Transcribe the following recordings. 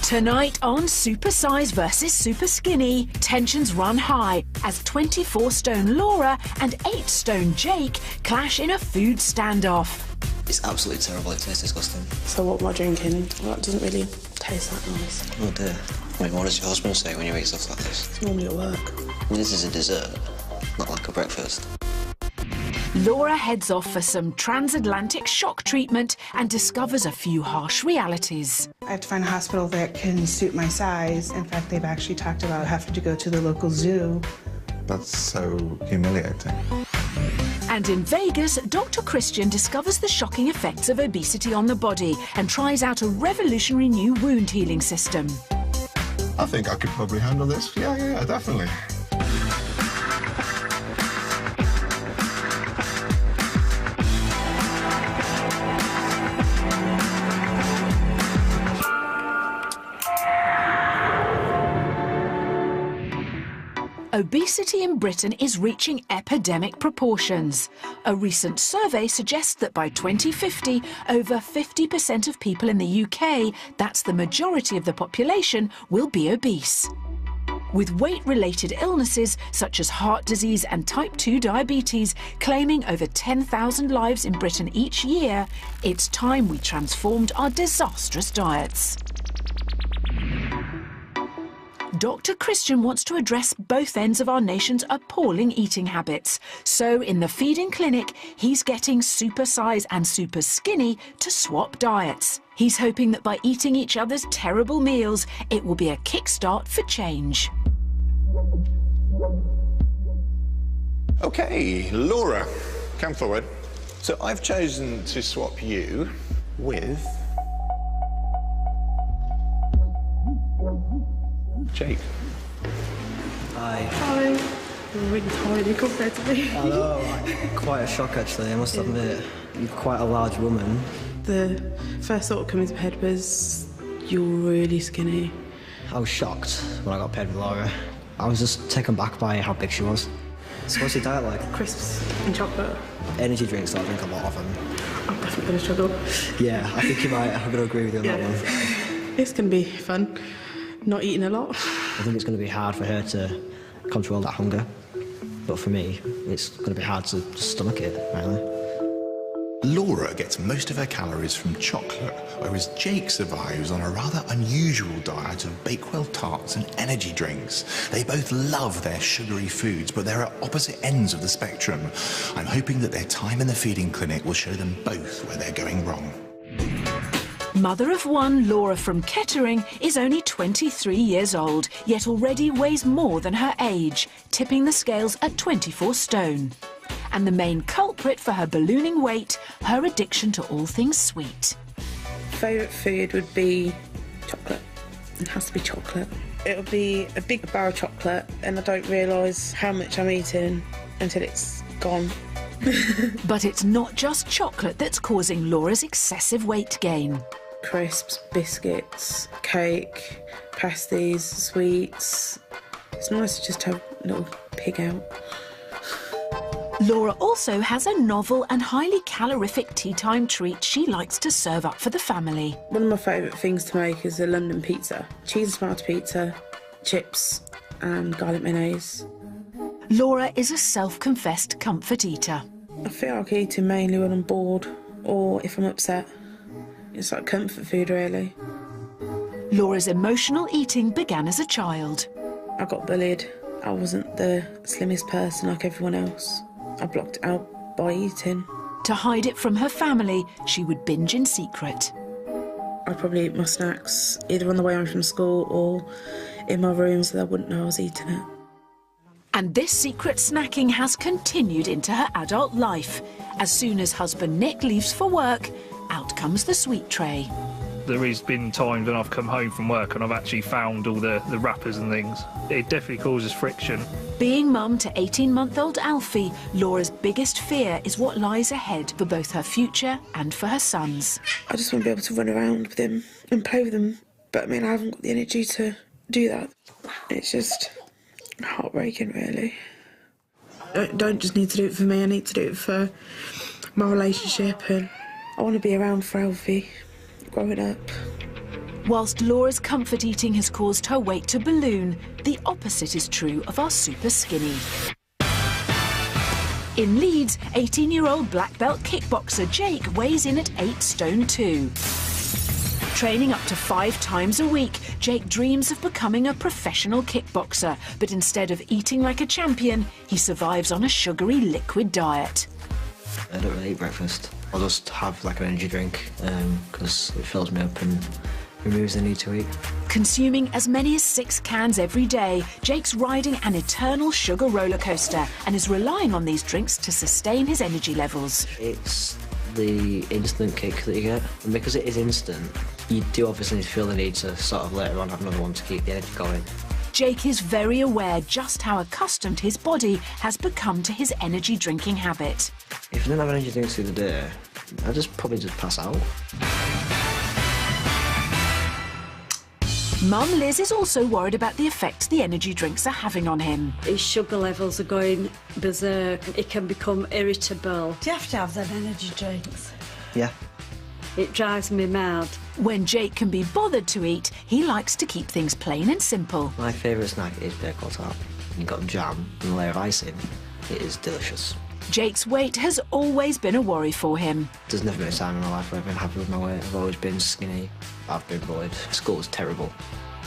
Tonight on Supersize versus Superskinny, tensions run high as 24-stone Laura and 8-stone Jake clash in a food standoff. It's absolutely terrible, it tastes disgusting. So what am I drinking? Well, it doesn't really taste that nice. Oh dear. Wait, what does your husband say when you eat stuff like this? It's normally at work. This is a dessert, not like a breakfast. Laura heads off for some transatlantic shock treatment and discovers a few harsh realities. I have to find a hospital that can suit my size. In fact, they've actually talked about having to go to the local zoo. That's so humiliating. And in Vegas, Dr. Christian discovers the shocking effects of obesity on the body and tries out a revolutionary new wound healing system. I think I could probably handle this. Yeah, definitely. Obesity in Britain is reaching epidemic proportions. A recent survey suggests that by 2050, over 50% of people in the UK, that's the majority of the population, will be obese. With weight-related illnesses such as heart disease and type 2 diabetes claiming over 10,000 lives in Britain each year, it's time we transformed our disastrous diets. Dr. Christian wants to address both ends of our nation's appalling eating habits. So in the feeding clinic, he's getting Supersize and Superskinny to swap diets. He's hoping that by eating each other's terrible meals, it will be a kickstart for change. OK, Laura, come forward. So I've chosen to swap you with Jake. Hi. Hi. You're really tiny compared to me. I know, quite a shock actually, I must admit. You're quite a large woman. The first thought that came into my head was, you're really skinny. I was shocked when I got paired with Laura. I was just taken back by how big she was. So what's your diet like? Crisps and chocolate. Energy drinks, I drink a lot of them. I'm definitely going to struggle. Yeah, I think you might. I'm going to agree with you on that one. It's going to be fun. Not eating a lot. I think it's going to be hard for her to control that hunger. But for me, it's going to be hard to stomach it, really. Laura gets most of her calories from chocolate, whereas Jake survives on a rather unusual diet of Bakewell tarts and energy drinks. They both love their sugary foods, but they're at opposite ends of the spectrum. I'm hoping that their time in the feeding clinic will show them both where they're going wrong. Mother of one, Laura from Kettering, is only 23 years old, yet already weighs more than her age, tipping the scales at 24 stone. And the main culprit for her ballooning weight, her addiction to all things sweet. Favourite food would be chocolate. It has to be chocolate. It'll be a big bar of chocolate and I don't realise how much I'm eating until it's gone. But it's not just chocolate that's causing Laura's excessive weight gain. Crisps, biscuits, cake, pasties, sweets. It's nice to just have a little pig out. Laura also has a novel and highly calorific tea time treat she likes to serve up for the family. One of my favourite things to make is a London pizza. Cheese and tomato pizza, chips and garlic mayonnaise. Laura is a self-confessed comfort eater. I feel like eating mainly when I'm bored or if I'm upset. It's like comfort food, really. Laura's emotional eating began as a child. I got bullied. I wasn't the slimmest person like everyone else. I blocked it out by eating. To hide it from her family, she would binge in secret. I'd probably eat my snacks either on the way home from school or in my room so they wouldn't know I was eating it. And this secret snacking has continued into her adult life. As soon as husband Nick leaves for work, out comes the sweet tray. There has been times when I've come home from work and I've actually found all the wrappers and things. It definitely causes friction. Being mum to 18-month-old Alfie, Laura's biggest fear is what lies ahead for both her future and for her sons. I just want to be able to run around with him and play with him, but I mean, I haven't got the energy to do that. It's just heartbreaking, really. I don't just need to do it for me, I need to do it for my relationship, and I want to be around for Alfie growing up. Whilst Laura's comfort eating has caused her weight to balloon, the opposite is true of our super skinny. In Leeds, 18-year-old black belt kickboxer Jake weighs in at 8 stone 2. Training up to 5 times a week, Jake dreams of becoming a professional kickboxer, but instead of eating like a champion, he survives on a sugary liquid diet. I don't really eat breakfast. I'll just have like an energy drink because it fills me up and removes the need to eat. Consuming as many as 6 cans every day, Jake's riding an eternal sugar roller coaster and is relying on these drinks to sustain his energy levels. It's the instant kick that you get, and because it is instant, you do obviously feel the need to sort of later on have another one to keep the energy going. Jake is very aware just how accustomed his body has become to his energy drinking habit. If I didn't have energy drinks through the day, I'd probably just pass out. Mum Liz is also worried about the effects the energy drinks are having on him. His sugar levels are going berserk. He can become irritable. Do you have to have them energy drinks? Yeah. It drives me mad. When Jake can be bothered to eat, he likes to keep things plain and simple. My favourite snack is bakewell tart. You've got jam and a layer of icing. It is delicious. Jake's weight has always been a worry for him. There's never been a time in my life where I've been happy with my weight. I've always been skinny. I've been bullied. School was terrible.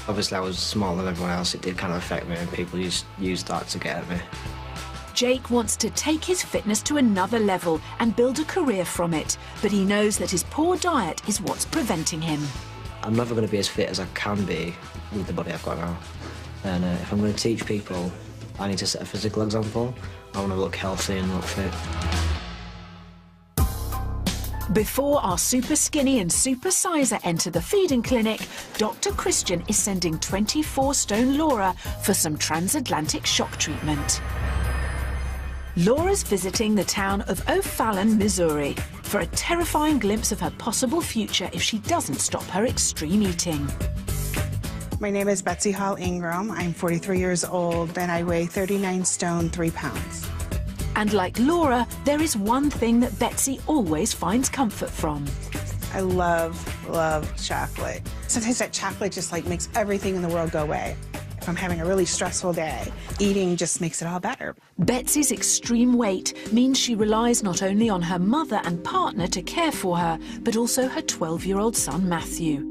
Obviously, I was smaller than everyone else. It did kind of affect me, and people used that to get at me. Jake wants to take his fitness to another level and build a career from it, but he knows that his poor diet is what's preventing him. I'm never going to be as fit as I can be with the body I've got now. And if I'm going to teach people, I need to set a physical example. I want to look healthy and look fit. Before our super skinny and supersizer enter the feeding clinic, Dr. Christian is sending 24-stone Laura for some transatlantic shock treatment. Laura's visiting the town of O'Fallon, Missouri, for a terrifying glimpse of her possible future if she doesn't stop her extreme eating. My name is Betsy Hall Ingram. I'm 43 years old and I weigh 39 stone 3 pounds. And like Laura, there is one thing that Betsy always finds comfort from. I love chocolate. Sometimes that chocolate just like makes everything in the world go away. If I'm having a really stressful day, eating just makes it all better. Betsy's extreme weight means she relies not only on her mother and partner to care for her, but also her 12-year-old son, Matthew.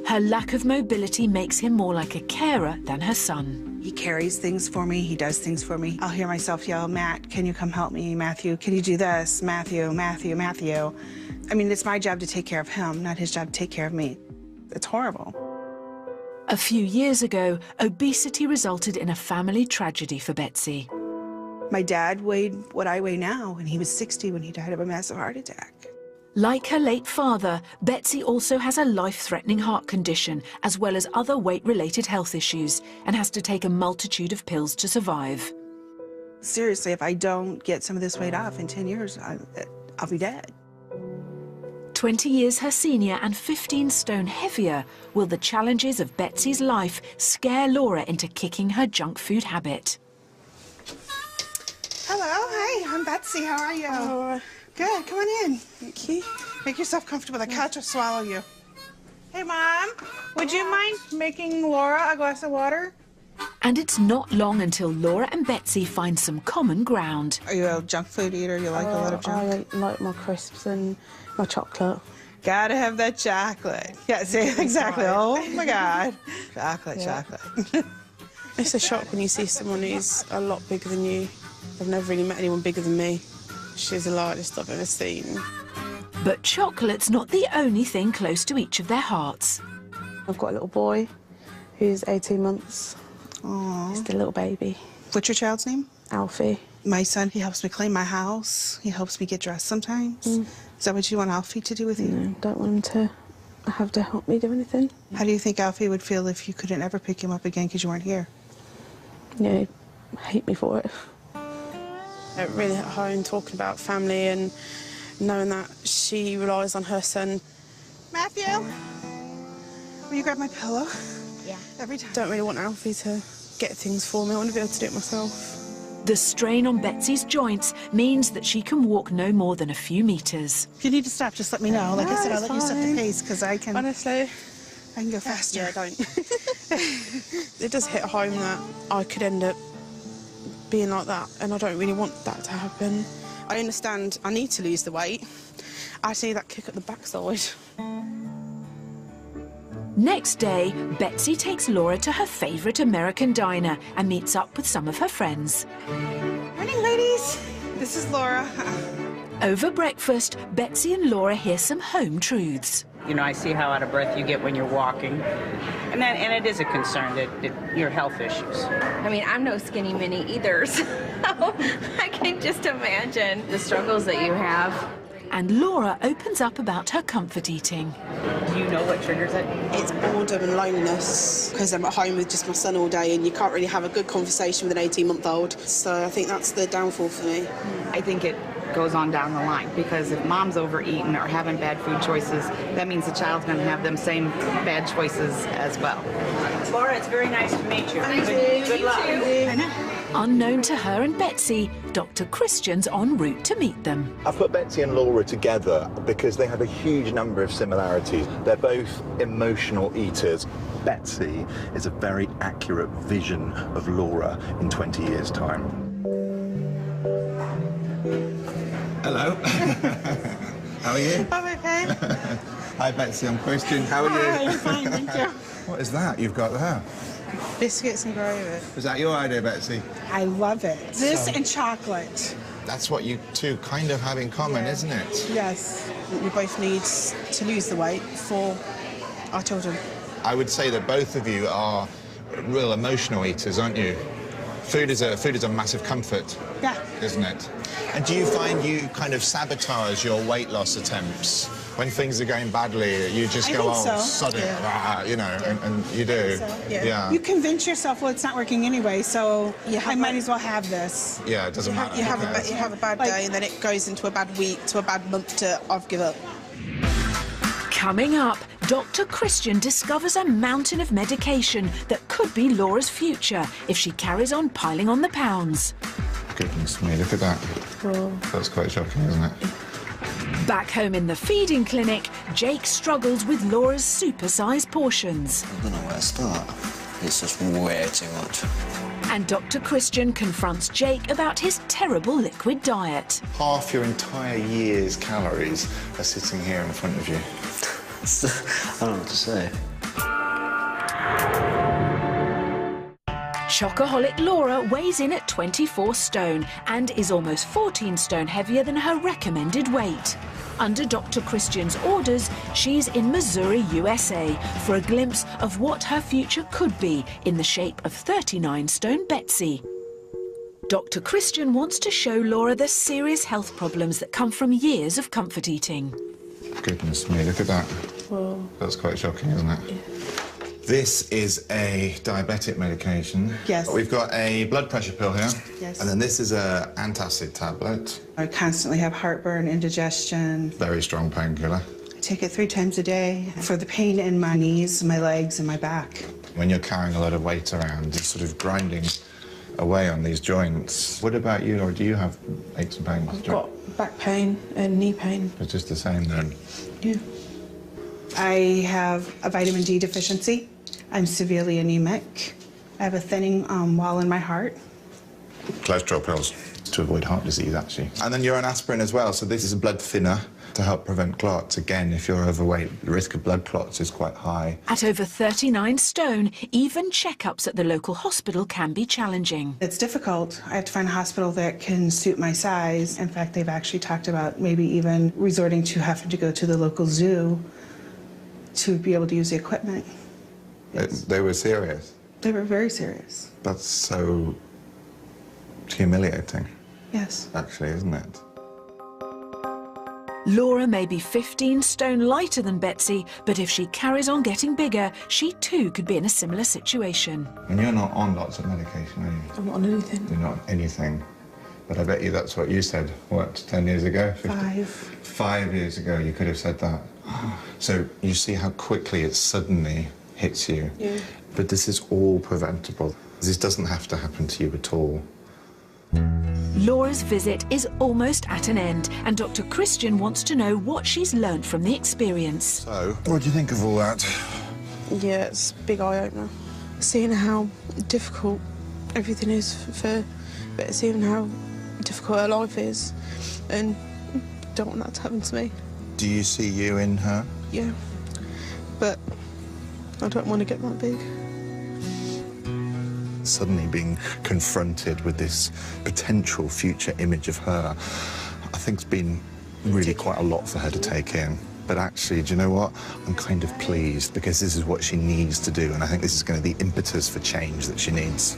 Her lack of mobility makes him more like a carer than her son. He carries things for me, he does things for me. I'll hear myself yell, Matt, can you come help me? Matthew, can you do this? Matthew, Matthew, Matthew. I mean, it's my job to take care of him, not his job to take care of me. It's horrible. A few years ago, obesity resulted in a family tragedy for Betsy. My dad weighed what I weigh now, and he was 60 when he died of a massive heart attack. Like her late father, Betsy also has a life-threatening heart condition, as well as other weight-related health issues, and has to take a multitude of pills to survive. Seriously, if I don't get some of this weight off in 10 years, I'll be dead. 20 years her senior and 15 stone heavier, will the challenges of Betsy's life scare Laura into kicking her junk food habit? Hello, hi, I'm Betsy. How are you? Oh, good, come on in. thank you. Make yourself comfortable. The couch will swallow you. Hey, Mom, would you mind making Laura a glass of water? And it's not long until Laura and Betsy find some common ground. Are you a junk food eater? You like a lot of junk? I like my crisps and my chocolate. Gotta have that chocolate. Yeah, see, exactly. Oh, my God. Chocolate, chocolate. It's a shock when you see someone who's a lot bigger than you. I've never really met anyone bigger than me. She's the largest I've ever seen. But chocolate's not the only thing close to each of their hearts. I've got a little boy who's 18 months. Aww. He's the little baby. What's your child's name? Alfie. My son, he helps me clean my house. He helps me get dressed sometimes. Is that what you want Alfie to do with you? No, don't want him to have to help me do anything. How do you think Alfie would feel if you couldn't ever pick him up again because you weren't here? Yeah, he'd hate me for it. Really at home, talking about family and knowing that she relies on her son. Matthew, will you grab my pillow? Yeah. Every time. Don't really want Alfie to get things for me. I want to be able to do it myself. The strain on Betsy's joints means that she can walk no more than a few meters. If you need to stop, just let me know. Like I said, I'll let you set the pace because I can... Honestly, I can go faster. Yeah, don't. It does hit home that I could end up being like that, and I don't really want that to happen. I understand I need to lose the weight. I see that kick at the backside. Next day, Betsy takes Laura to her favourite American diner and meets up with some of her friends. Morning, ladies. This is Laura. Over breakfast, Betsy and Laura hear some home truths. You know, I see how out of breath you get when you're walking. And it is a concern that your health issues. I mean, I'm no skinny mini either, so I can just imagine the struggles that you have. And Laura opens up about her comfort eating. Do you know what triggers it? It's boredom and loneliness, because I'm at home with just my son all day and you can't really have a good conversation with an 18-month-old. So I think that's the downfall for me. I think it goes on down the line, because if mom's overeating or having bad food choices, that means the child's going to have them same bad choices as well. Laura, it's very nice to meet you. Good luck. I know. Unknown to her and Betsy, Dr. Christian's en route to meet them. I've put Betsy and Laura together because they have a huge number of similarities. They're both emotional eaters. Betsy is a very accurate vision of Laura in 20 years' time. Hello. How are you? I'm okay. Hi, Betsy. I'm Christian. How are you? Hi, I'm fine, thank you. What is that you've got there? Biscuits and gravy. Was that your idea, Betsy? I love it. This and chocolate. That's what you two kind of have in common, isn't it? Yes. We both need to lose the weight for our children. I would say that both of you are real emotional eaters, aren't you? Food is a massive comfort, isn't it? And do you find you kind of sabotage your weight loss attempts? When things are going badly, you just go, oh, sod it, you know, and you do. So, yeah. You convince yourself, well, it's not working anyway, so I might as well have this. Yeah, it doesn't matter. You have a bad day, and then it goes into a bad week, to a bad month, to I've given up. Coming up, Dr. Christian discovers a mountain of medication that could be Laura's future if she carries on piling on the pounds. Goodness me, look at that. Oh. That's quite shocking, isn't it? Back home in the feeding clinic, Jake struggles with Laura's supersize portions. I don't know where to start. It's just way too much. And Dr. Christian confronts Jake about his terrible liquid diet. Half your entire year's calories are sitting here in front of you. I don't know what to say. Chocoholic Laura weighs in at 24 stone and is almost 14 stone heavier than her recommended weight. Under Dr. Christian's orders, she's in Missouri, USA, for a glimpse of what her future could be in the shape of 39 stone Betsy. Dr. Christian wants to show Laura the serious health problems that come from years of comfort eating. Goodness me, look at that. Whoa. That's quite shocking, isn't it? Yeah. This is a diabetic medication. Yes. We've got a blood pressure pill here. Yes. And then this is an antacid tablet. I constantly have heartburn, indigestion. Very strong painkiller. I take it 3 times a day for the pain in my knees, my legs, and my back. When you're carrying a lot of weight around, it's sort of grinding away on these joints. What about you, or do you have aches and pains? I've got back pain and knee pain. It's just the same then? Yeah. I have a vitamin D deficiency. I'm severely anemic. I have a thinning wall in my heart. Cholesterol pills to avoid heart disease, actually. And then you're on aspirin as well, so this is a blood thinner to help prevent clots. Again, if you're overweight, the risk of blood clots is quite high. At over 39 stone, even checkups at the local hospital can be challenging. It's difficult. I have to find a hospital that can suit my size. In fact, they've actually talked about maybe even resorting to having to go to the local zoo to be able to use the equipment. They were serious? They were very serious. That's so humiliating. Yes. Actually, isn't it? Laura may be 15 stone lighter than Betsy, but if she carries on getting bigger, she too could be in a similar situation. And you're not on lots of medication, are you? I'm not on anything. You're not on anything. But I bet you that's what you said, what, 10 years ago? 5. 5 years ago, you could have said that. So you see how quickly it suddenly hits you. Yeah. But this is all preventable. This doesn't have to happen to you at all. Laura's visit is almost at an end, and Dr. Christian wants to know what she's learnt from the experience. So, what do you think of all that? Yeah, it's a big eye-opener. Seeing how difficult everything is for Better, seeing how difficult her life is, and don't want that to happen to me. Do you see you in her? Yeah, but I don't want to get that big. Suddenly being confronted with this potential future image of her, I think it's been really quite a lot for her to take in. But actually, do you know what? I'm kind of pleased, because this is what she needs to do, and I think this is going to be the impetus for change that she needs.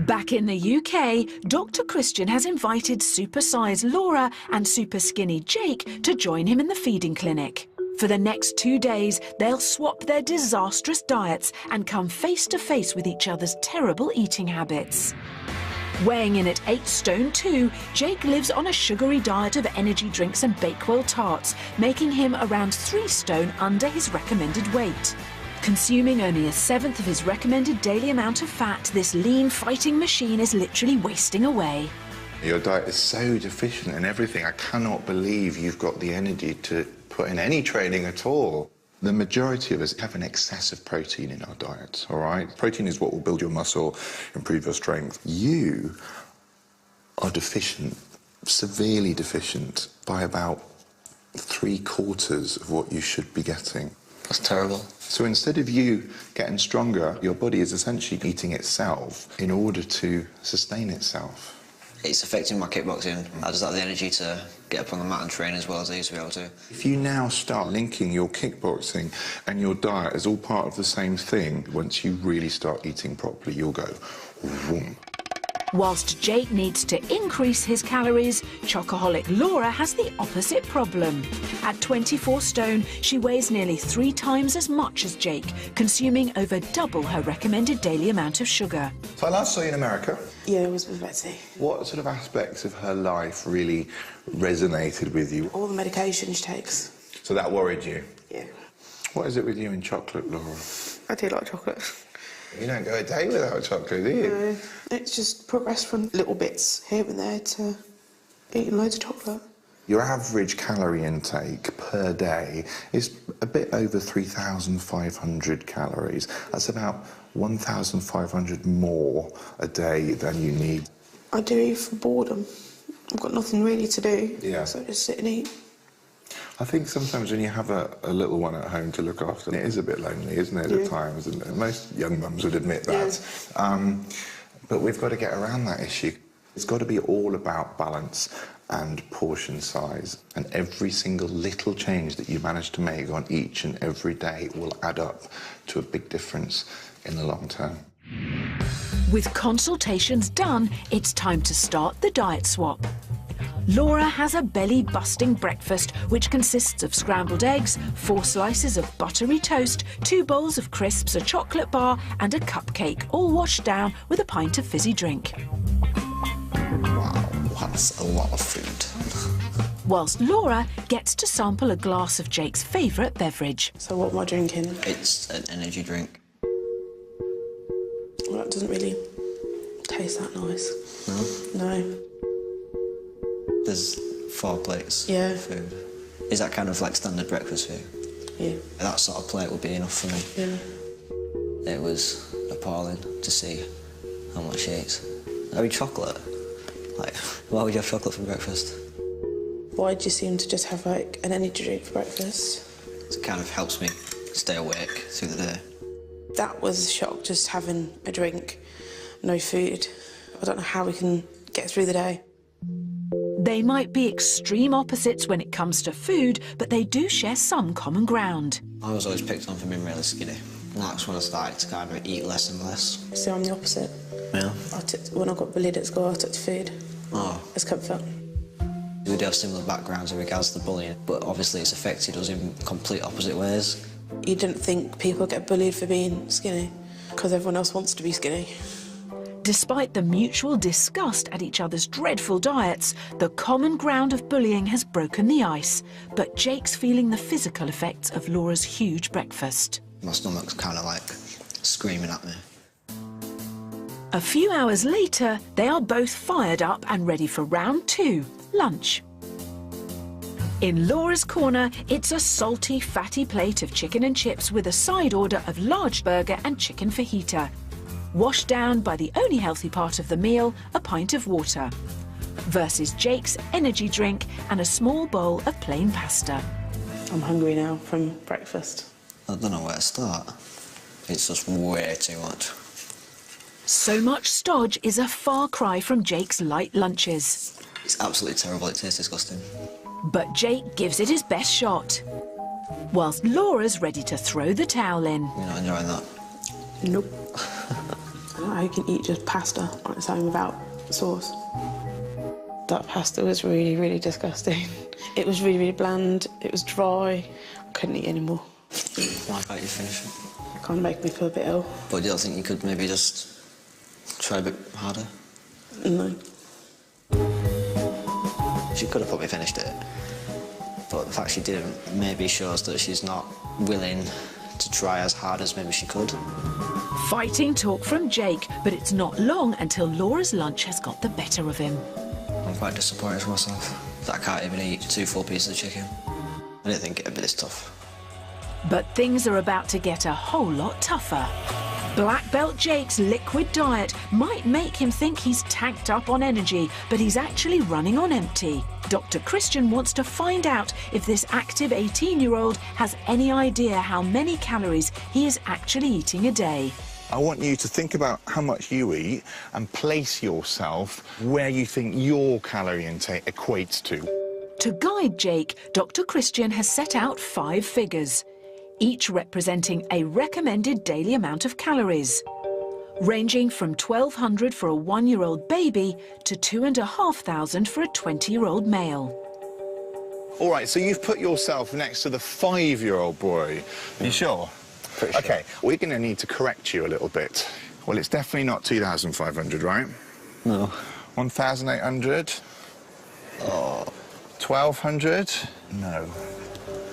Back in the UK, Dr. Christian has invited Supersize Laura and Superskinny Jake to join him in the feeding clinic. For the next 2 days, they'll swap their disastrous diets and come face to face with each other's terrible eating habits. Weighing in at 8 stone 2, Jake lives on a sugary diet of energy drinks and Bakewell tarts, making him around 3 stone under his recommended weight. Consuming only 1/7 of his recommended daily amount of fat, this lean fighting machine is literally wasting away. Your diet is so deficient in everything. I cannot believe you've got the energy to put in any training at all. The majority of us have an excess of protein in our diets, all right? Protein is what will build your muscle, improve your strength. You are deficient, severely deficient, by about 3/4 of what you should be getting. That's terrible. So instead of you getting stronger, your body is essentially eating itself in order to sustain itself. It's affecting my kickboxing. I just have the energy to get up on the mat and train as well as I used to be able to. If you now start linking your kickboxing and your diet as all part of the same thing, once you really start eating properly, you'll go vroom. Whilst Jake needs to increase his calories, chocoholic Laura has the opposite problem. At 24 stone, she weighs nearly 3 times as much as Jake, consuming over double her recommended daily amount of sugar. So I last saw you in America. Yeah, it was with Betsy. What sort of aspects of her life really resonated with you? All the medication she takes. So that worried you? Yeah. What is it with you and chocolate, Laura? I do like chocolate. You don't go a day without chocolate, do you? No, it's just progressed from little bits here and there to eating loads of chocolate. Your average calorie intake per day is a bit over 3,500 calories. That's about 1,500 more a day than you need. I do eat for boredom. I've got nothing really to do, Yeah. so I just sit and eat. I think sometimes when you have a little one at home to look after, it is a bit lonely, isn't it, at times? And most young mums would admit that. Yeah. But we've got to get around that issue. It's got to be all about balance and portion size. And every single little change that you manage to make on each and every day will add up to a big difference in the long term. With consultations done, it's time to start the diet swap. Laura has a belly-busting breakfast, which consists of scrambled eggs, 4 slices of buttery toast, 2 bowls of crisps, a chocolate bar and a cupcake, all washed down with a pint of fizzy drink. Wow, that's a lot of food. Whilst Laura gets to sample a glass of Jake's favourite beverage. So what am I drinking? It's an energy drink. Well, that doesn't really taste that nice. No? No. There's 4 plates Yeah. of food. Is that kind of like standard breakfast food? Yeah. That sort of plate would be enough for me. Yeah. It was appalling to see how much she eats. I mean, chocolate. Like, why would you have chocolate for breakfast? Why do you seem to just have, like, an energy drink for breakfast? It kind of helps me stay awake through the day. That was a shock, just having a drink, no food. I don't know how we can get through the day. They might be extreme opposites when it comes to food, but they do share some common ground. I was always picked on for being really skinny. And that's when I started to kind of eat less and less. So I'm the opposite. Yeah? When I got bullied at school, I took to food Oh. as comfort. We do have similar backgrounds in regards to the bullying, but obviously it's affected us in complete opposite ways. You didn't think people get bullied for being skinny, because everyone else wants to be skinny. Despite the mutual disgust at each other's dreadful diets, the common ground of bullying has broken the ice. But Jake's feeling the physical effects of Laura's huge breakfast. My stomach's kind of like screaming at me. A few hours later, they are both fired up and ready for round 2, lunch. In Laura's corner, it's a salty, fatty plate of chicken and chips with a side order of large burger and chicken fajita, washed down by the only healthy part of the meal, a pint of water, versus Jake's energy drink and a small bowl of plain pasta. I'm hungry now from breakfast. I don't know where to start. It's just way too much. So much stodge is a far cry from Jake's light lunches. It's absolutely terrible. It tastes disgusting. But Jake gives it his best shot, whilst Laura's ready to throw the towel in. You're not enjoying that? Nope. I don't know how you can eat just pasta on its own without sauce. That pasta was really, really disgusting. It was really, really bland. It was dry. I couldn't eat anymore. Why can't you finish it? It kind of makes me feel a bit ill. But you don't think you could maybe just try a bit harder? No. She could have probably finished it. But the fact she didn't maybe shows that she's not willing to try as hard as maybe she could. Fighting talk from Jake, but it's not long until Laura's lunch has got the better of him. I'm quite disappointed with myself that I can't even eat 2 full pieces of chicken. I didn't think it'd be this tough. But things are about to get a whole lot tougher. Black Belt Jake's liquid diet might make him think he's tanked up on energy, but he's actually running on empty. Dr. Christian wants to find out if this active 18-year-old has any idea how many calories he is actually eating a day. I want you to think about how much you eat and place yourself where you think your calorie intake equates to. To guide Jake, Dr. Christian has set out 5 figures, each representing a recommended daily amount of calories, ranging from 1,200 for a 1-year-old baby to 2,500 for a 20-year-old male. All right, so you've put yourself next to the 5-year-old boy. Are you sure? Pretty sure. OK, we're going to need to correct you a little bit. Well, it's definitely not 2,500, right? No. 1,800? Oh. 1,200? No.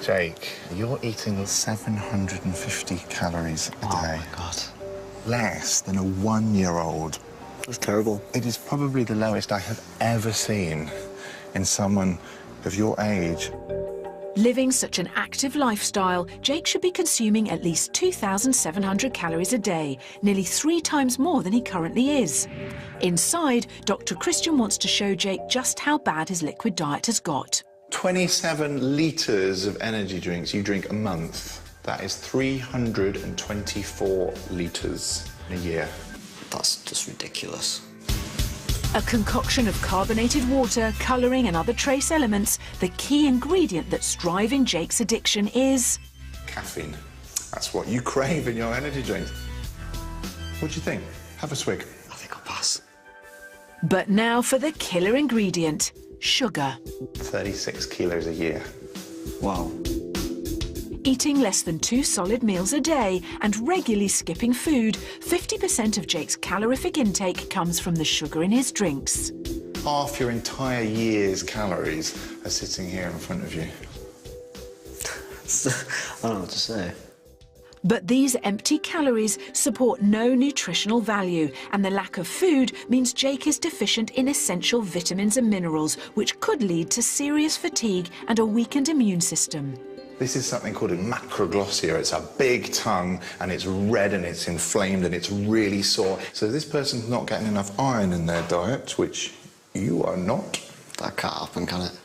Jake, you're eating 750 calories a day. Oh, my God. Less than a 1-year-old. That's terrible. It is probably the lowest I have ever seen in someone of your age. Living such an active lifestyle, Jake should be consuming at least 2,700 calories a day, nearly 3 times more than he currently is. Inside, Dr. Christian wants to show Jake just how bad his liquid diet has got. 27 litres of energy drinks you drink a month. That is 324 litres in a year. That's just ridiculous. A concoction of carbonated water, colouring and other trace elements, the key ingredient that's driving Jake's addiction is... caffeine. That's what you crave in your energy drinks. What do you think? Have a swig. I think I'll pass. But now for the killer ingredient, sugar. 36 kilos a year. Wow. Eating less than 2 solid meals a day and regularly skipping food, 50% of Jake's calorific intake comes from the sugar in his drinks. Half your entire year's calories are sitting here in front of you. I don't know what to say. But these empty calories support no nutritional value, and the lack of food means Jake is deficient in essential vitamins and minerals, which could lead to serious fatigue and a weakened immune system. This is something called a macroglossia. It's a big tongue, and it's red, and it's inflamed, and it's really sore. So this person's not getting enough iron in their diet, which you are not. That can't happen, can it?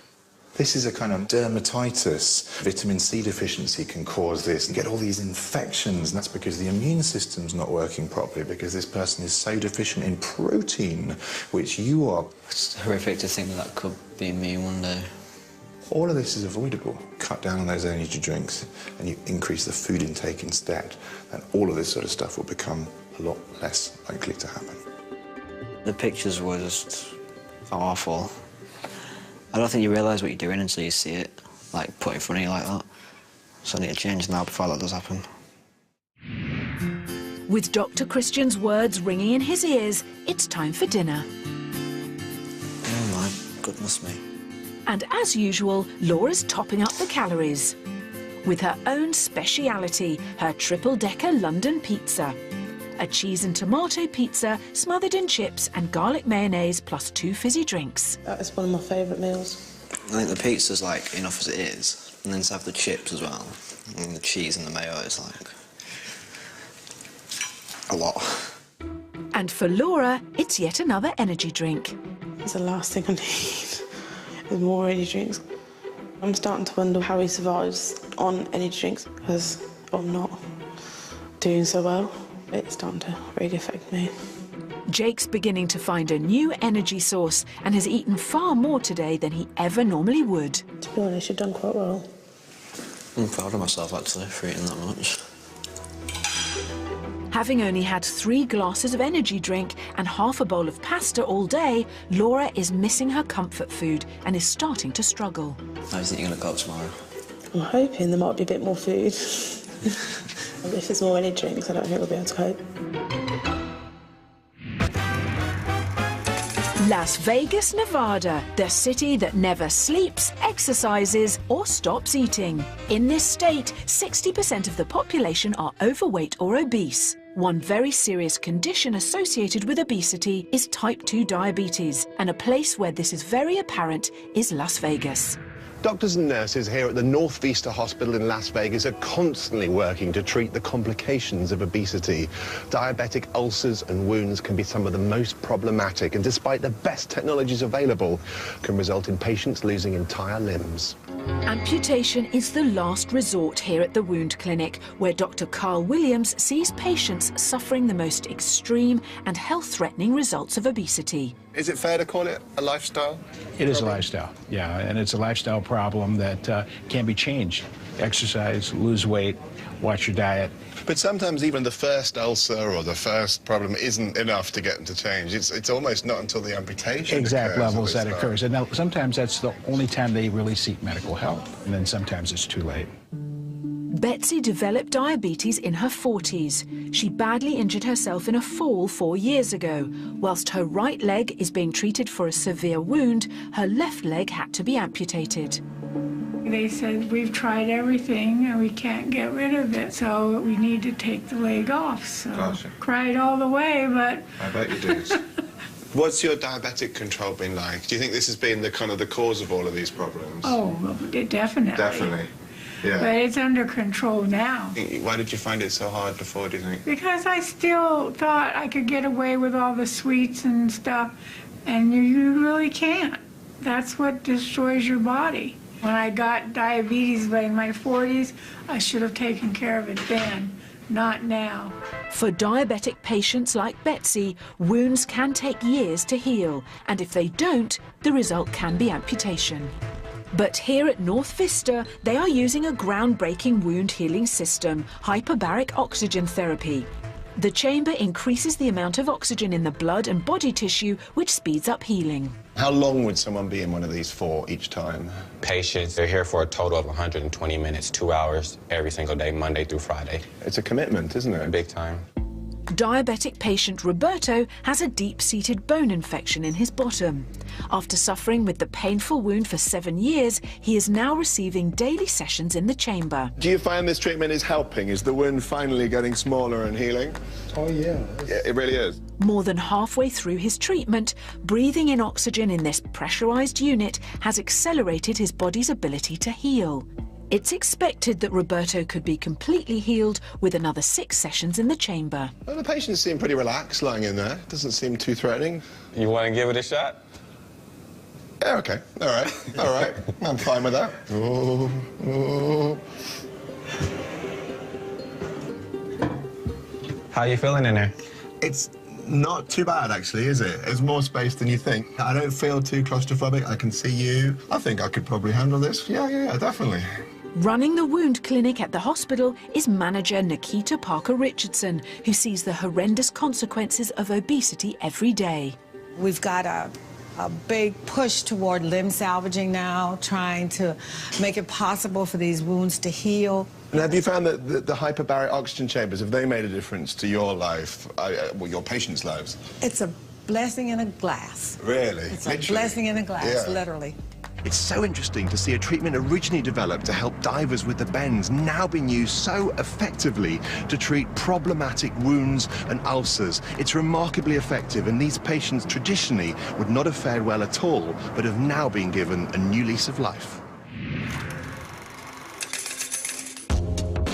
This is a kind of dermatitis. Vitamin C deficiency can cause this. You get all these infections, and that's because the immune system's not working properly, because this person is so deficient in protein, which you are. It's horrific to think that could be me one day. All of this is avoidable. Cut down on those energy drinks and you increase the food intake instead, and all of this sort of stuff will become a lot less likely to happen. The pictures were just awful. I don't think you realise what you're doing until you see it, like, put in front of you like that. So I need to change now before that does happen. With Dr. Christian's words ringing in his ears, it's time for dinner. Oh my goodness me. And as usual, Laura's topping up the calories with her own speciality, her triple-decker London pizza. A cheese and tomato pizza smothered in chips and garlic mayonnaise plus 2 fizzy drinks. That is one of my favourite meals. I think the pizza's like enough as it is, and then to have the chips as well, and the cheese and the mayo is like a lot. And for Laura, it's yet another energy drink. It's the last thing I need. There's more energy drinks. I'm starting to wonder how he survives on energy drinks because I'm not doing so well. It's starting to really affect me. Jake's beginning to find a new energy source and has eaten far more today than he ever normally would. To be honest, you've done quite well. I'm proud of myself, actually, for eating that much. Having only had 3 glasses of energy drink and half a bowl of pasta all day, Laura is missing her comfort food and is starting to struggle. How do you think you're going to cope tomorrow? I'm hoping there might be a bit more food. If there's more energy drinks, I don't think we'll be able to cope. Las Vegas, Nevada, the city that never sleeps, exercises, or stops eating. In this state, 60% of the population are overweight or obese. One very serious condition associated with obesity is type 2 diabetes, and a place where this is very apparent is Las Vegas. Doctors and nurses here at the North Vista Hospital in Las Vegas are constantly working to treat the complications of obesity. Diabetic ulcers and wounds can be some of the most problematic, and despite the best technologies available, can result in patients losing entire limbs. Amputation is the last resort here at the Wound Clinic, where Dr. Carl Williams sees patients suffering the most extreme and health-threatening results of obesity. Is it fair to call it a lifestyle? It is a lifestyle, yeah, and it's a lifestyle problem that can be changed. Exercise, lose weight, watch your diet. But sometimes even the first ulcer or the first problem isn't enough to get them to change. It's almost not until the amputation exact levels that start. occurs. And now, sometimes that's the only time they really seek medical help, and then sometimes it's too late. Betsy developed diabetes in her 40s. She badly injured herself in a fall 4 years ago. Whilst her right leg is being treated for a severe wound, her left leg had to be amputated. They said, we've tried everything and we can't get rid of it, so we need to take the leg off. So Gotcha. Cried all the way, but... I bet you did. What's your diabetic control been like? Do you think this has been the kind of the cause of all of these problems? Oh, well, definitely. Definitely. Yeah. But it's under control now. Why did you find it so hard before, do you think? Because I still thought I could get away with all the sweets and stuff, and you really can't. That's what destroys your body. When I got diabetes in my 40s, I should have taken care of it then, not now. For diabetic patients like Betsy, wounds can take years to heal, and if they don't, the result can be amputation. But here at North Vista, they are using a groundbreaking wound healing system, hyperbaric oxygen therapy. The chamber increases the amount of oxygen in the blood and body tissue, which speeds up healing. How long would someone be in one of these for each time? Patients, they're here for a total of 120 minutes, 2 hours every single day, Monday through Friday. It's a commitment, isn't it? Big time. Diabetic patient Roberto has a deep-seated bone infection in his bottom. After suffering with the painful wound for 7 years, he is now receiving daily sessions in the chamber. Do you find this treatment is helping? Is the wound finally getting smaller and healing? Oh, yeah. Yeah, it really is. More than halfway through his treatment, breathing in oxygen in this pressurized unit has accelerated his body's ability to heal. It's expected that Roberto could be completely healed with another 6 sessions in the chamber. Well, the patients seem pretty relaxed lying in there. Doesn't seem too threatening. You want to give it a shot? Yeah, okay. All right. All right. I'm fine with that. Oh, oh. How you feeling in there? It's not too bad, actually, is it? There's more space than you think. I don't feel too claustrophobic. I can see you. I think I could probably handle this. Yeah, definitely. Running the wound clinic at the hospital is manager Nikita Parker-Richardson, who sees the horrendous consequences of obesity every day. We've got a big push toward limb salvaging now, trying to make it possible for these wounds to heal. And have you found that the hyperbaric oxygen chambers, have they made a difference to your life, well, your patients' lives? It's a blessing in a glass. Really? It's a blessing in a glass, literally. It's so interesting to see a treatment originally developed to help divers with the bends now being used so effectively to treat problematic wounds and ulcers. It's remarkably effective, and these patients traditionally would not have fared well at all, but have now been given a new lease of life.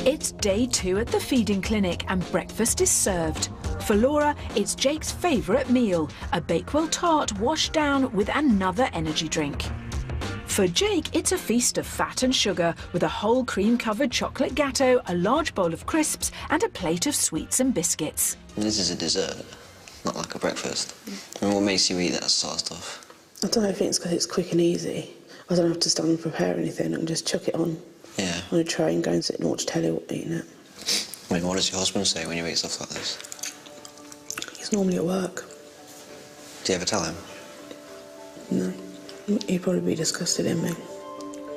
It's day 2 at the feeding clinic and breakfast is served. For Laura, it's Jake's favourite meal, a Bakewell tart washed down with another energy drink. For Jake, it's a feast of fat and sugar with a whole cream-covered chocolate gâteau, a large bowl of crisps and a plate of sweets and biscuits. This is a dessert, not like a breakfast. I mean, what makes you eat that sort of stuff? I don't know if it's because it's quick and easy. I don't have to stand and prepare anything and just chuck it on a tray and go and sit and watch telly eating it. I mean, what does your husband say when you eat stuff like this? He's normally at work. Do you ever tell him? No. He'd probably be disgusted in me.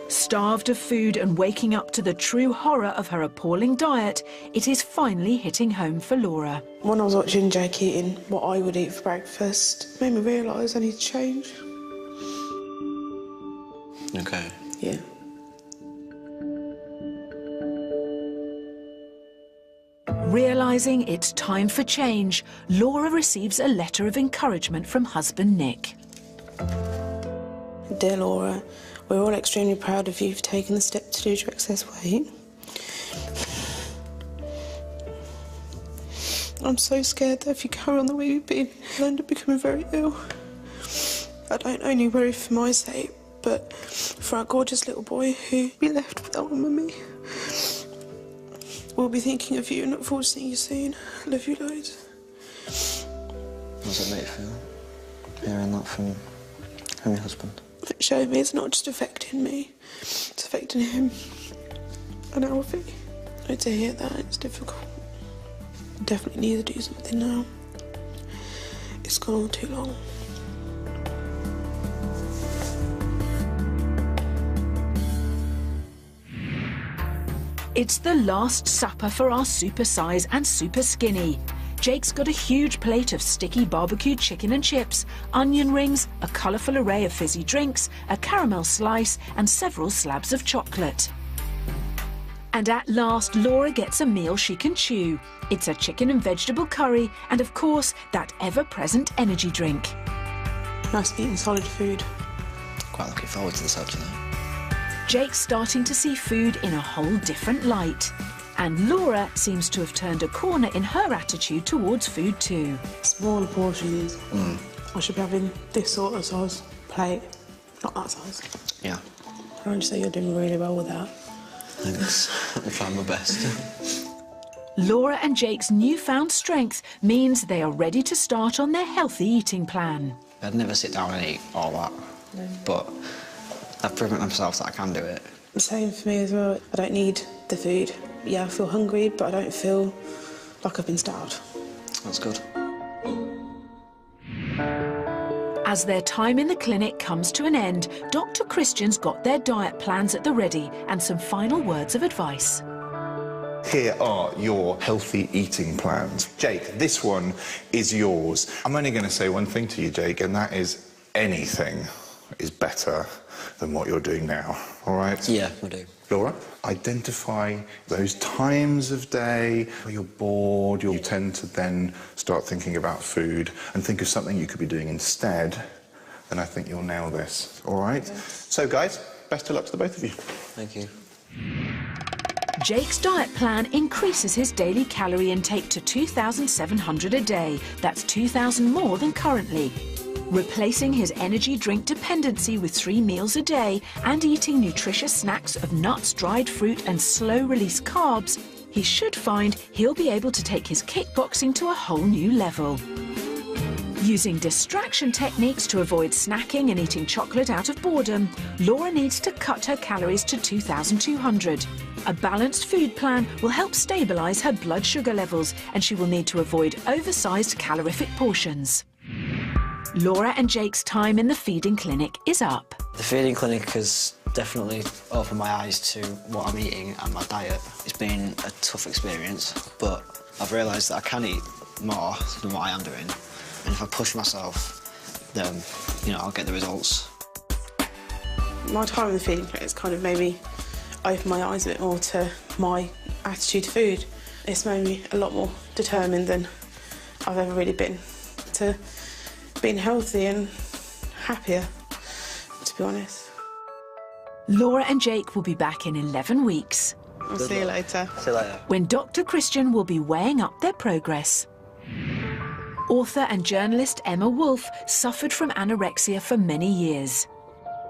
Starved of food and waking up to the true horror of her appalling diet, it is finally hitting home for Laura. When I was watching Jake eating what I would eat for breakfast, it made me realise I need to change. Okay. Yeah. Realising it's time for change, Laura receives a letter of encouragement from husband Nick. Dear Laura, we're all extremely proud of you for taking the step to lose your excess weight. I'm so scared that if you carry on the way you've been, you'll end up becoming very ill. I don't only worry for my sake, but for our gorgeous little boy who'll be left without a mummy. We'll be thinking of you and look forward to seeing you soon. Love you loads. How does it make you feel, hearing that from your husband? It showed me it's not just affecting me, it's affecting him and Alfie. To hear that, it's difficult. I definitely need to do something now. It's gone on too long. It's the last supper for our Supersize and Superskinny. Jake's got a huge plate of sticky barbecued chicken and chips, onion rings, a colourful array of fizzy drinks, a caramel slice and several slabs of chocolate. And at last, Laura gets a meal she can chew. It's a chicken and vegetable curry and, of course, that ever-present energy drink. Nice eating solid food. Quite looking forward to this, actually. Jake's starting to see food in a whole different light. And Laura seems to have turned a corner in her attitude towards food too. Smaller portions. I should be having this sort of size plate, not that size. Yeah. I would say you're doing really well with that. Thanks. I'm trying my best. Laura and Jake's newfound strength means they are ready to start on their healthy eating plan. I'd never sit down and eat all that, but I've proven to myself that I can do it. Same for me as well. I don't need the food. Yeah, I feel hungry, but I don't feel like I've been starved. That's good. As their time in the clinic comes to an end, Dr. Christian's got their diet plans at the ready and some final words of advice. Here are your healthy eating plans. Jake, this one is yours. I'm only going to say one thing to you, Jake, and that is anything is better than what you're doing now, all right? Yeah, I do. Laura, identify those times of day where you're bored, you tend to then start thinking about food and think of something you could be doing instead, and I think you'll nail this, all right? So, guys, best of luck to the both of you. Thank you. Jake's diet plan increases his daily calorie intake to 2,700 a day. That's 2,000 more than currently. Replacing his energy drink dependency with 3 meals a day and eating nutritious snacks of nuts, dried fruit and slow-release carbs, he should find he'll be able to take his kickboxing to a whole new level. Using distraction techniques to avoid snacking and eating chocolate out of boredom, Laura needs to cut her calories to 2,200. A balanced food plan will help stabilise her blood sugar levels and she will need to avoid oversized calorific portions. Laura and Jake's time in the feeding clinic is up. The feeding clinic has definitely opened my eyes to what I'm eating and my diet. It's been a tough experience, but I've realised that I can eat more than what I am doing. And if I push myself, then, you know, I'll get the results. My time in the feeding clinic has kind of made me open my eyes a bit more to my attitude to food. It's made me a lot more determined than I've ever really been to being healthy and happier, to be honest. Laura and Jake will be back in 11 weeks. I'll see you later. See you later. When Dr. Christian will be weighing up their progress. Author and journalist Emma Wolfe suffered from anorexia for many years.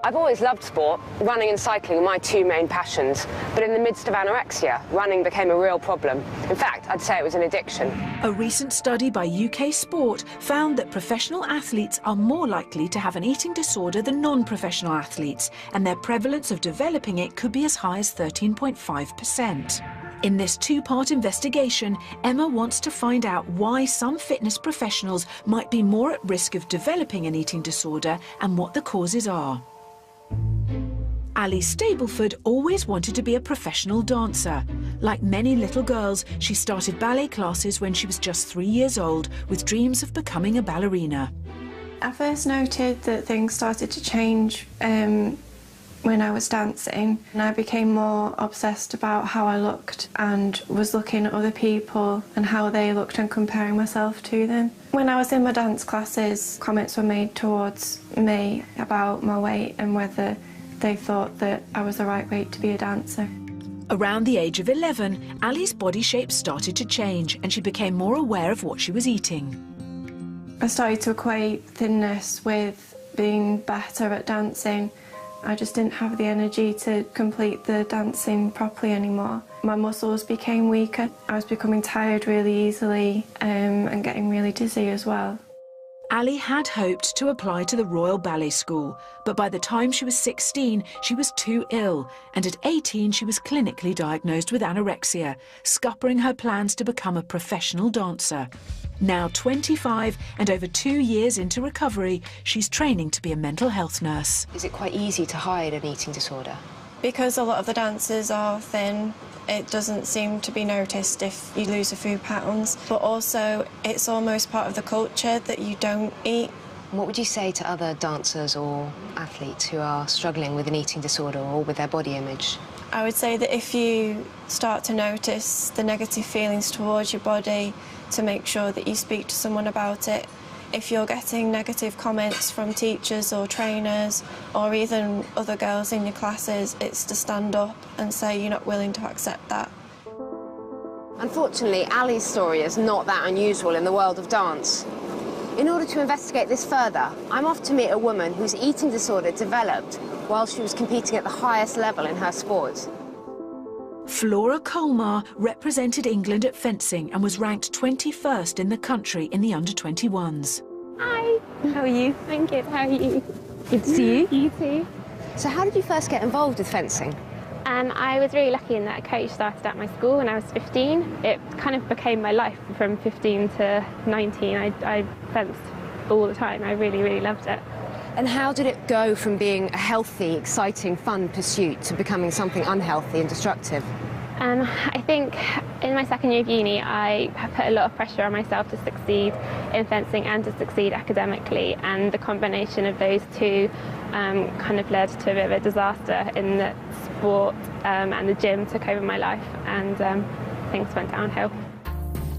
I've always loved sport. Running and cycling are my two main passions. But in the midst of anorexia, running became a real problem. In fact, I'd say it was an addiction. A recent study by UK Sport found that professional athletes are more likely to have an eating disorder than non-professional athletes, and their prevalence of developing it could be as high as 13.5%. In this two-part investigation, Emma wants to find out why some fitness professionals might be more at risk of developing an eating disorder and what the causes are. Ali Stableford always wanted to be a professional dancer. Like many little girls, she started ballet classes when she was just 3 years old, with dreams of becoming a ballerina. I first noted that things started to change when I was dancing, and I became more obsessed about how I looked and was looking at other people and how they looked and comparing myself to them. When I was in my dance classes, comments were made towards me about my weight and whether they thought that I was the right weight to be a dancer. Around the age of 11, Ali's body shape started to change and she became more aware of what she was eating. I started to equate thinness with being better at dancing. I just didn't have the energy to complete the dancing properly anymore. My muscles became weaker. I was becoming tired really easily and getting really dizzy as well. Ali had hoped to apply to the Royal Ballet School, but by the time she was 16, she was too ill, and at 18 she was clinically diagnosed with anorexia, scuppering her plans to become a professional dancer. Now 25 and over 2 years into recovery, she's training to be a mental health nurse. Is it quite easy to hide an eating disorder? Because a lot of the dancers are thin, it doesn't seem to be noticed if you lose a few pounds, but also it's almost part of the culture that you don't eat. What would you say to other dancers or athletes who are struggling with an eating disorder or with their body image? I would say that if you start to notice the negative feelings towards your body, to make sure that you speak to someone about it. If you're getting negative comments from teachers or trainers or even other girls in your classes, it's to stand up and say you're not willing to accept that. Unfortunately, Ali's story is not that unusual in the world of dance. In order to investigate this further, I'm off to meet a woman whose eating disorder developed while she was competing at the highest level in her sport. Flora Colmar represented England at fencing and was ranked 21st in the country in the under-21s. Hi, how are you? I'm good, how are you? Good to see you. You too. So how did you first get involved with fencing? I was really lucky in that a coach started at my school when I was 15. It kind of became my life from 15 to 19. I fenced all the time. I really, really loved it. And how did it go from being a healthy, exciting, fun pursuit to becoming something unhealthy and destructive? I think in my second year of uni, I put a lot of pressure on myself to succeed in fencing and to succeed academically, and the combination of those two kind of led to a bit of a disaster in that sport and the gym took over my life, and things went downhill.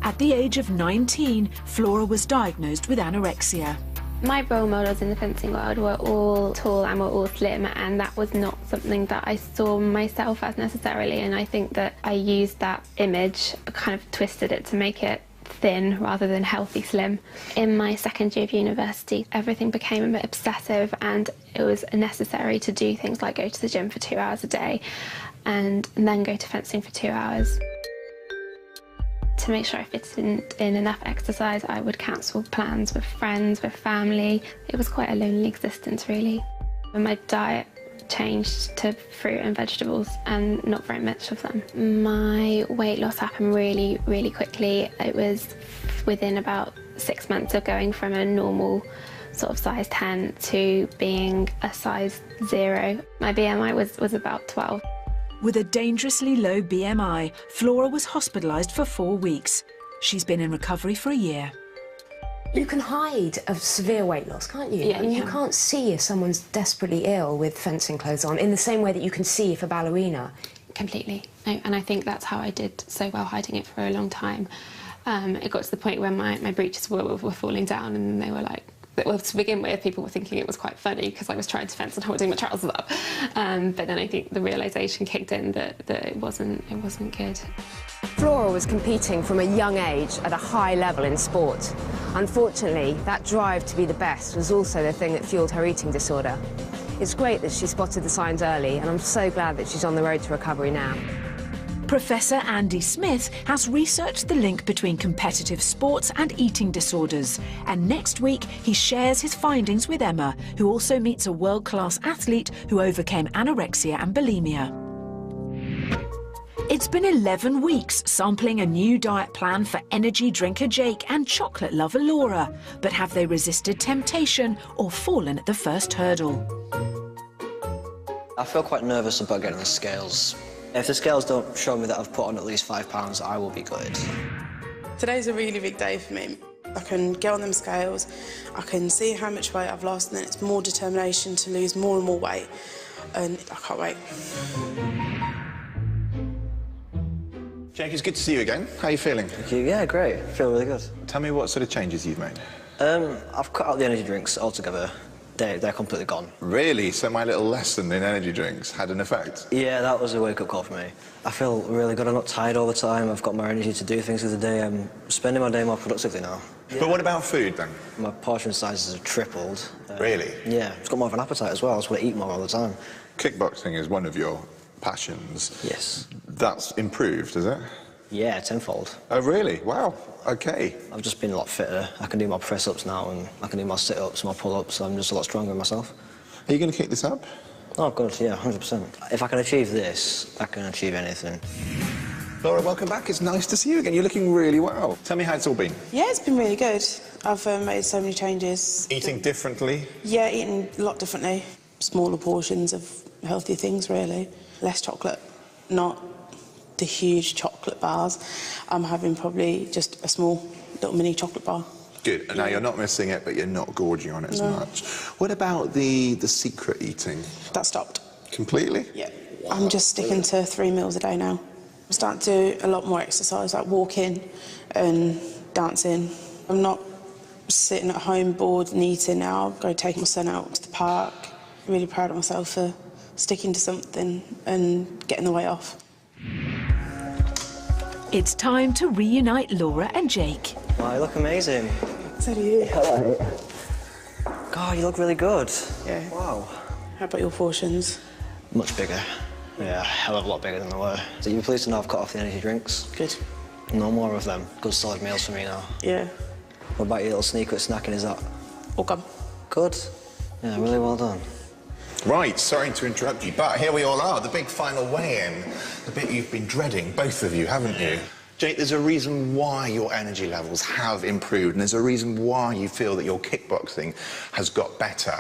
At the age of 19, Flora was diagnosed with anorexia. My role models in the fencing world were all tall and were all slim, and that was not something that I saw myself as necessarily, and I think that I used that image, kind of twisted it to make it thin rather than healthy slim. In my second year of university, everything became a bit obsessive, and it was necessary to do things like go to the gym for 2 hours a day and then go to fencing for 2 hours. To make sure I fitted in enough exercise, I would cancel plans with friends, with family. It was quite a lonely existence, really. And my diet changed to fruit and vegetables, and not very much of them. My weight loss happened really, really quickly. It was within about 6 months of going from a normal sort of size 10 to being a size 0. My BMI was about 12. With a dangerously low BMI, Flora was hospitalised for 4 weeks. She's been in recovery for a year. You can hide a severe weight loss, can't you? Yeah, and you you can. can't see if someone's desperately ill with fencing clothes on in the same way that you can see if a ballerina. Completely. No, and I think that's how I did so well hiding it for a long time. It got to the point where my breeches were falling down, and they were like, well, to begin with, people were thinking it was quite funny because I was trying to fence and holding my trousers up. But then I think the realisation kicked in that it wasn't good. Flora was competing from a young age at a high level in sport. Unfortunately, that drive to be the best was also the thing that fueled her eating disorder. It's great that she spotted the signs early, and I'm so glad that she's on the road to recovery now. Professor Andy Smith has researched the link between competitive sports and eating disorders, and next week he shares his findings with Emma, who also meets a world-class athlete who overcame anorexia and bulimia. It's been 11 weeks sampling a new diet plan for energy drinker Jake and chocolate lover Laura, but have they resisted temptation or fallen at the first hurdle? I feel quite nervous about getting the scales. If the scales don't show me that I've put on at least 5 pounds, I will be gutted. Today's a really big day for me. I can get on them scales, I can see how much weight I've lost, and then it's more determination to lose more and more weight, and I can't wait. Jake, it's good to see you again. How are you feeling? Thank you. Yeah, great. I feel really good. Tell me what sort of changes you've made. I've cut out the energy drinks altogether. They're completely gone. Really? So my little lesson in energy drinks had an effect? Yeah, that was a wake-up call for me. I feel really good. I'm not tired all the time. I've got more energy to do things of the day. I'm spending my day more productively now. Yeah. But what about food, then? My portion sizes have tripled. Really? Yeah, it's got more of an appetite as well. I just want to eat more all the time. Kickboxing is one of your passions. Yes. That's improved, is it? Yeah, tenfold. Oh, really? Wow. OK. I've just been a lot fitter. I can do more press-ups now, and I can do more sit-ups, more pull-ups. I'm just a lot stronger in myself. Are you going to keep this up? Oh, good, yeah, 100%. If I can achieve this, I can achieve anything. Laura, welcome back. It's nice to see you again. You're looking really well. Tell me how it's all been. Yeah, it's been really good. I've made so many changes. Eating differently? Yeah, eating a lot differently. Smaller portions of healthier things, really. Less chocolate, not the huge chocolate bars. I'm having probably just a small little mini chocolate bar. Good. And now you're not missing it, but you're not gorging on it as much. What about the secret eating? That stopped. Completely? Yeah. I'm just sticking to 3 meals a day now. I'm starting to do a lot more exercise, like walking and dancing. I'm not sitting at home bored and eating now. I go take my son out to the park. I'm really proud of myself for sticking to something and getting the weight off. It's time to reunite Laura and Jake. Oh, you look amazing. So do you. Hello. God, you look really good. Yeah. Wow. How about your portions? Much bigger. Yeah, a hell of a lot bigger than they were. So you're pleased to know I've cut off the energy drinks? Good. No more of them. Good solid meals for me now. Yeah. What about your little sneaker at snacking, is that? All gone. Good. Yeah, really well done. Right, sorry to interrupt you, but here we all are, the big final weigh-in. The bit you've been dreading, both of you, haven't you? Jake, there's a reason why your energy levels have improved, and there's a reason why you feel that your kickboxing has got better.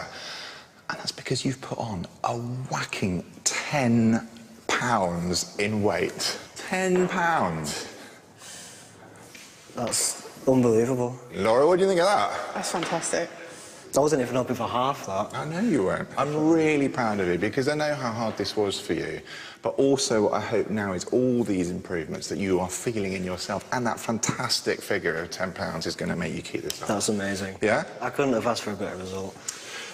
And that's because you've put on a whacking 10 pounds in weight. 10 pounds. That's unbelievable. Laura, what do you think of that? That's fantastic. I wasn't even hoping for half that. I know you weren't. I'm really proud of you because I know how hard this was for you. But also what I hope now is all these improvements that you are feeling in yourself and that fantastic figure of 10 pounds is going to make you keep this up. That's amazing. Yeah? I couldn't have asked for a better result.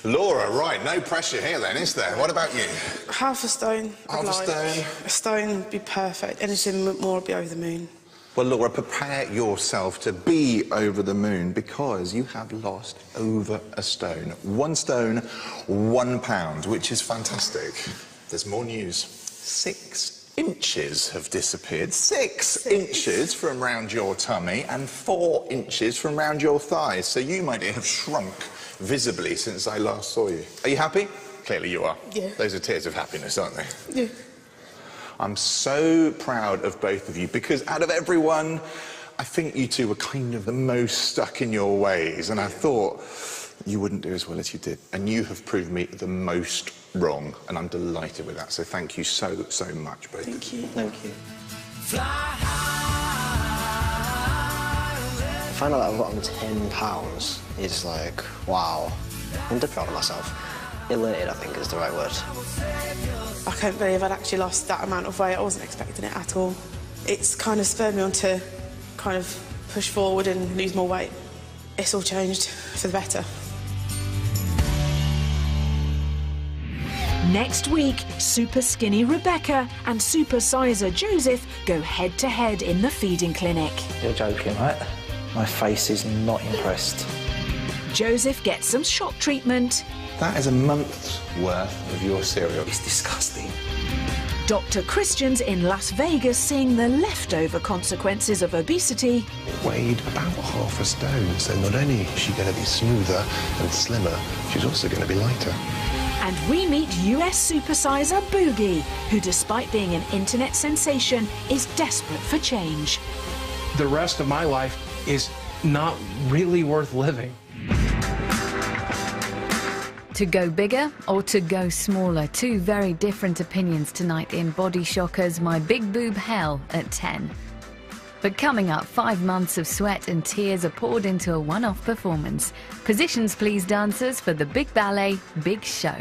Laura, right, no pressure here then, is there? What about you? Half a stone. Half a stone? A stone would be perfect. Anything more would be over the moon. Well, Laura, prepare yourself to be over the moon because you have lost over a stone. 1 stone, 1 pound, which is fantastic. There's more news. 6 inches have disappeared. 6 inches from round your tummy and 4 inches from round your thighs. So you, my dear, have shrunk visibly since I last saw you. Are you happy? Clearly you are. Yeah. Those are tears of happiness, aren't they? Yeah. I'm so proud of both of you because out of everyone, I think you two were kind of the most stuck in your ways, and I thought you wouldn't do as well as you did. And you have proved me the most wrong, and I'm delighted with that. So thank you so much, both. Thank you. Thank you. find out that I've got on 10 pounds is like, wow. I'm dead proud of myself. Elated, I think, is the right word. I can't believe I'd actually lost that amount of weight. I wasn't expecting it at all. It's kind of spurred me on to kind of push forward and lose more weight. It's all changed for the better. Next week, Super Skinny Rebecca and Supersizer Joseph go head-to-head in the feeding clinic. You're joking, right? My face is not impressed. Joseph gets some shock treatment. That is a month's worth of your cereal. It's disgusting. Dr. Christian's in Las Vegas seeing the leftover consequences of obesity. It weighed about half a stone, so not only is she going to be smoother and slimmer, she's also going to be lighter. And we meet US supersizer Boogie, who, despite being an internet sensation, is desperate for change. The rest of my life is not really worth living. To go bigger or to go smaller? Two very different opinions tonight in Body Shockers My Big Boob Hell at 10. But coming up, 5 months of sweat and tears are poured into a one-off performance. Positions please, dancers, for the big ballet, big show.